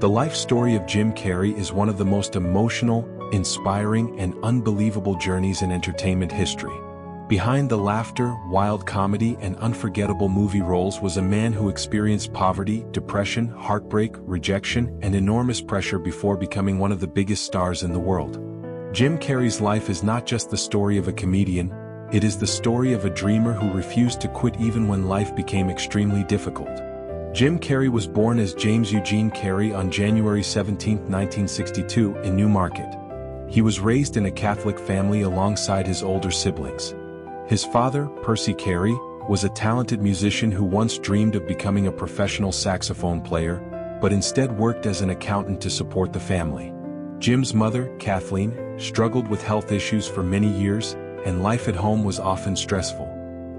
The life story of Jim Carrey is one of the most emotional, inspiring, and unbelievable journeys in entertainment history. Behind the laughter, wild comedy, and unforgettable movie roles was a man who experienced poverty, depression, heartbreak, rejection, and enormous pressure before becoming one of the biggest stars in the world. Jim Carrey's life is not just the story of a comedian, it is the story of a dreamer who refused to quit even when life became extremely difficult. Jim Carrey was born as James Eugene Carrey on January 17, 1962, in Newmarket. He was raised in a Catholic family alongside his older siblings. His father, Percy Carrey, was a talented musician who once dreamed of becoming a professional saxophone player, but instead worked as an accountant to support the family. Jim's mother, Kathleen, struggled with health issues for many years, and life at home was often stressful.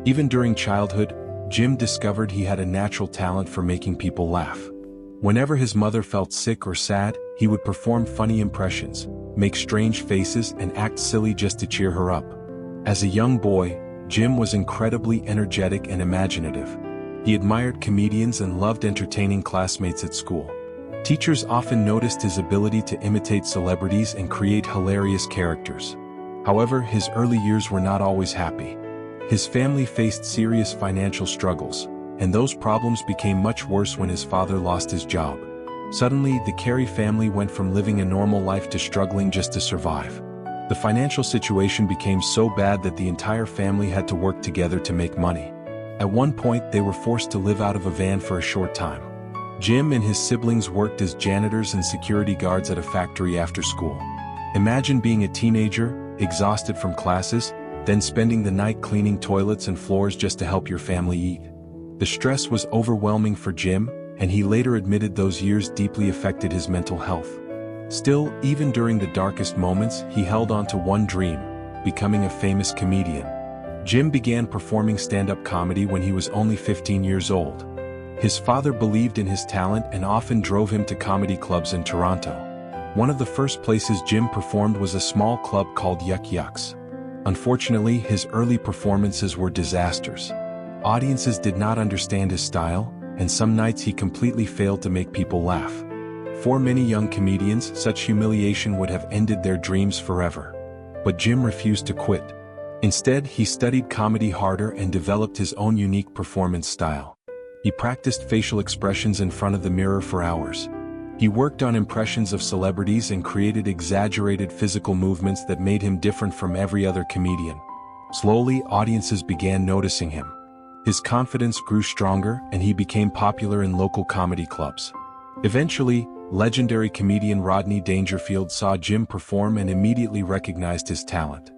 Even during childhood, Jim discovered he had a natural talent for making people laugh. Whenever his mother felt sick or sad, he would perform funny impressions, make strange faces, and act silly just to cheer her up. As a young boy, Jim was incredibly energetic and imaginative. He admired comedians and loved entertaining classmates at school. Teachers often noticed his ability to imitate celebrities and create hilarious characters. However, his early years were not always happy. His family faced serious financial struggles, and those problems became much worse when his father lost his job. Suddenly, the Carrey family went from living a normal life to struggling just to survive. The financial situation became so bad that the entire family had to work together to make money. At one point, they were forced to live out of a van for a short time. Jim and his siblings worked as janitors and security guards at a factory after school. Imagine being a teenager, exhausted from classes, then spending the night cleaning toilets and floors just to help your family eat. The stress was overwhelming for Jim, and he later admitted those years deeply affected his mental health. Still, even during the darkest moments, he held on to one dream: becoming a famous comedian. Jim began performing stand-up comedy when he was only 15 years old. His father believed in his talent and often drove him to comedy clubs in Toronto. One of the first places Jim performed was a small club called Yuck Yucks. Unfortunately, his early performances were disasters. Audiences did not understand his style, and some nights he completely failed to make people laugh. For many young comedians, such humiliation would have ended their dreams forever. But Jim refused to quit. Instead, he studied comedy harder and developed his own unique performance style. He practiced facial expressions in front of the mirror for hours. He worked on impressions of celebrities and created exaggerated physical movements that made him different from every other comedian. Slowly, audiences began noticing him. His confidence grew stronger, and he became popular in local comedy clubs. Eventually, legendary comedian Rodney Dangerfield saw Jim perform and immediately recognized his talent.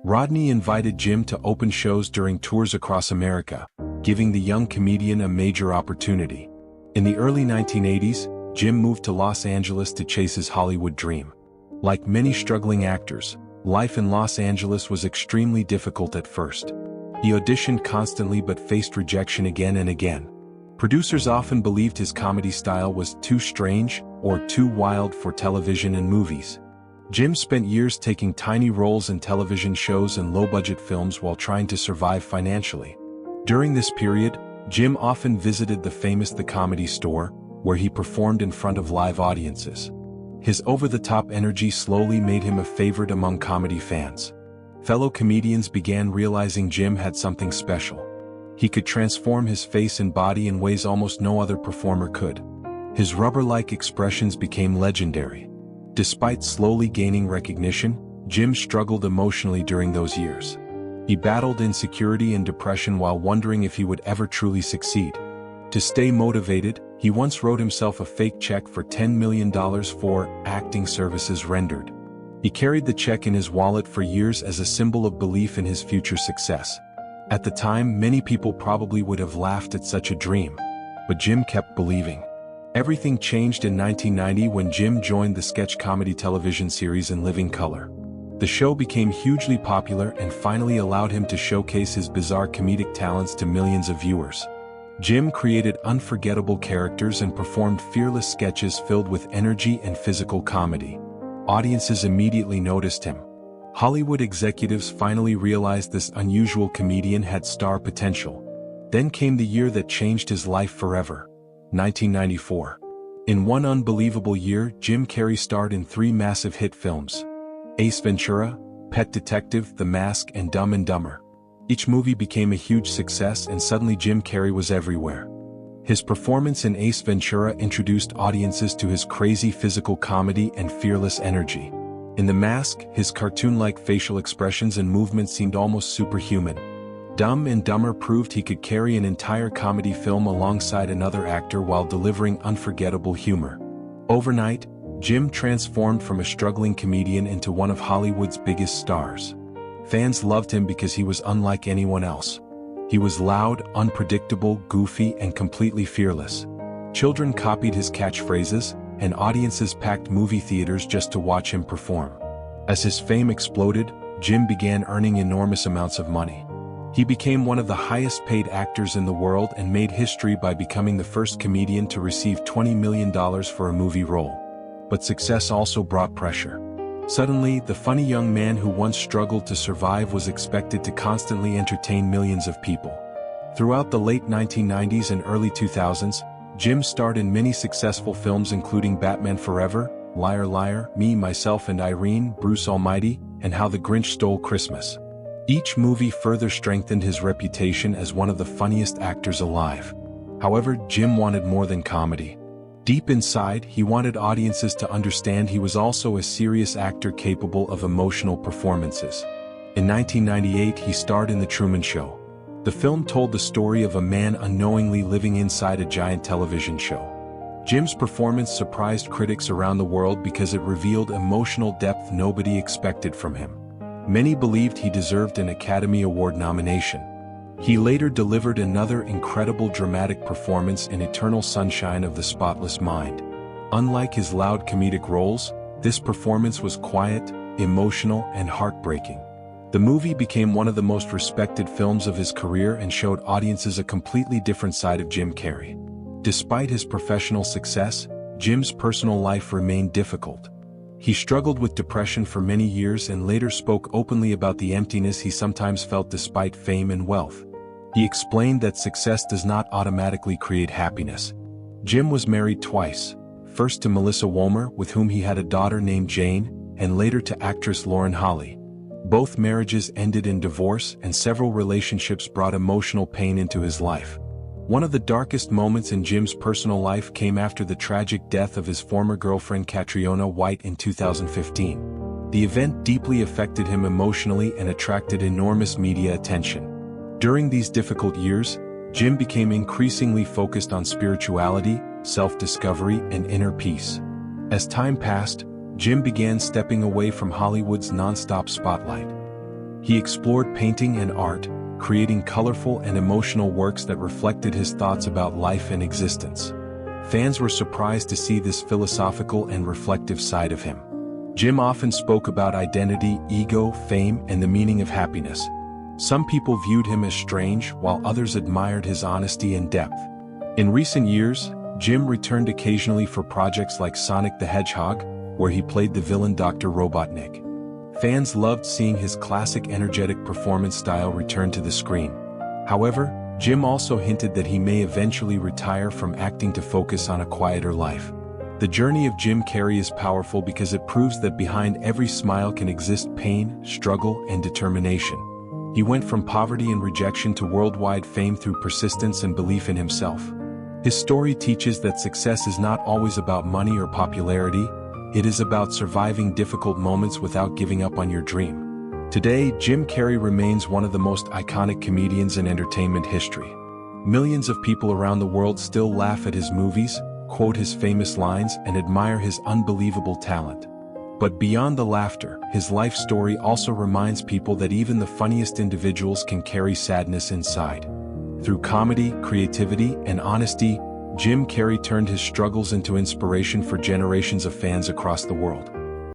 Rodney invited Jim to open shows during tours across America, giving the young comedian a major opportunity. In the early 1980s, Jim moved to Los Angeles to chase his Hollywood dream. Like many struggling actors, life in Los Angeles was extremely difficult at first. He auditioned constantly but faced rejection again and again. Producers often believed his comedy style was too strange or too wild for television and movies. Jim spent years taking tiny roles in television shows and low-budget films while trying to survive financially. During this period, Jim often visited the famous The Comedy Store, where he performed in front of live audiences. His over-the-top energy slowly made him a favorite among comedy fans. Fellow comedians began realizing Jim had something special. He could transform his face and body in ways almost no other performer could. His rubber-like expressions became legendary. Despite slowly gaining recognition, Jim struggled emotionally during those years. He battled insecurity and depression while wondering if he would ever truly succeed. To stay motivated, he once wrote himself a fake check for $10 million for acting services rendered. He carried the check in his wallet for years as a symbol of belief in his future success. At the time, many people probably would have laughed at such a dream, but Jim kept believing. Everything changed in 1990 when Jim joined the sketch comedy television series In Living Color. The show became hugely popular and finally allowed him to showcase his bizarre comedic talents to millions of viewers. Jim created unforgettable characters and performed fearless sketches filled with energy and physical comedy. Audiences immediately noticed him. Hollywood executives finally realized this unusual comedian had star potential. Then came the year that changed his life forever, 1994. In one unbelievable year, Jim Carrey starred in 3 massive hit films: Ace Ventura, Pet Detective, The Mask, and Dumb and Dumber. Each movie became a huge success, and suddenly Jim Carrey was everywhere. His performance in Ace Ventura introduced audiences to his crazy physical comedy and fearless energy. In The Mask, his cartoon-like facial expressions and movements seemed almost superhuman. Dumb and Dumber proved he could carry an entire comedy film alongside another actor while delivering unforgettable humor. Overnight, Jim transformed from a struggling comedian into one of Hollywood's biggest stars. Fans loved him because he was unlike anyone else. He was loud, unpredictable, goofy, and completely fearless. Children copied his catchphrases, and audiences packed movie theaters just to watch him perform. As his fame exploded, Jim began earning enormous amounts of money. He became one of the highest-paid actors in the world and made history by becoming the first comedian to receive $20 million for a movie role. But success also brought pressure. Suddenly, the funny young man who once struggled to survive was expected to constantly entertain millions of people. Throughout the late 1990s and early 2000s, Jim starred in many successful films including Batman Forever, Liar Liar, Me, Myself and Irene, Bruce Almighty, and How the Grinch Stole Christmas. Each movie further strengthened his reputation as one of the funniest actors alive. However, Jim wanted more than comedy. Deep inside, he wanted audiences to understand he was also a serious actor capable of emotional performances. In 1998, he starred in The Truman Show. The film told the story of a man unknowingly living inside a giant television show. Jim's performance surprised critics around the world because it revealed emotional depth nobody expected from him. Many believed he deserved an Academy Award nomination. He later delivered another incredible dramatic performance in Eternal Sunshine of the Spotless Mind. Unlike his loud comedic roles, this performance was quiet, emotional, and heartbreaking. The movie became one of the most respected films of his career and showed audiences a completely different side of Jim Carrey. Despite his professional success, Jim's personal life remained difficult. He struggled with depression for many years and later spoke openly about the emptiness he sometimes felt despite fame and wealth. He explained that success does not automatically create happiness. Jim was married twice, first to Melissa Womer, with whom he had a daughter named Jane, and later to actress Lauren Holly. Both marriages ended in divorce, and several relationships brought emotional pain into his life. One of the darkest moments in Jim's personal life came after the tragic death of his former girlfriend Catriona White in 2015. The event deeply affected him emotionally and attracted enormous media attention. During these difficult years, Jim became increasingly focused on spirituality, self-discovery, and inner peace. As time passed, Jim began stepping away from Hollywood's non-stop spotlight. He explored painting and art, creating colorful and emotional works that reflected his thoughts about life and existence. Fans were surprised to see this philosophical and reflective side of him. Jim often spoke about identity, ego, fame, and the meaning of happiness. Some people viewed him as strange, while others admired his honesty and depth. In recent years, Jim returned occasionally for projects like Sonic the Hedgehog, where he played the villain Dr. Robotnik. Fans loved seeing his classic energetic performance style return to the screen. However, Jim also hinted that he may eventually retire from acting to focus on a quieter life. The journey of Jim Carrey is powerful because it proves that behind every smile can exist pain, struggle, and determination. He went from poverty and rejection to worldwide fame through persistence and belief in himself. His story teaches that success is not always about money or popularity. It is about surviving difficult moments without giving up on your dream. Today, Jim Carrey remains one of the most iconic comedians in entertainment history. Millions of people around the world still laugh at his movies, quote his famous lines, and admire his unbelievable talent. But beyond the laughter, his life story also reminds people that even the funniest individuals can carry sadness inside. Through comedy, creativity, and honesty, Jim Carrey turned his struggles into inspiration for generations of fans across the world.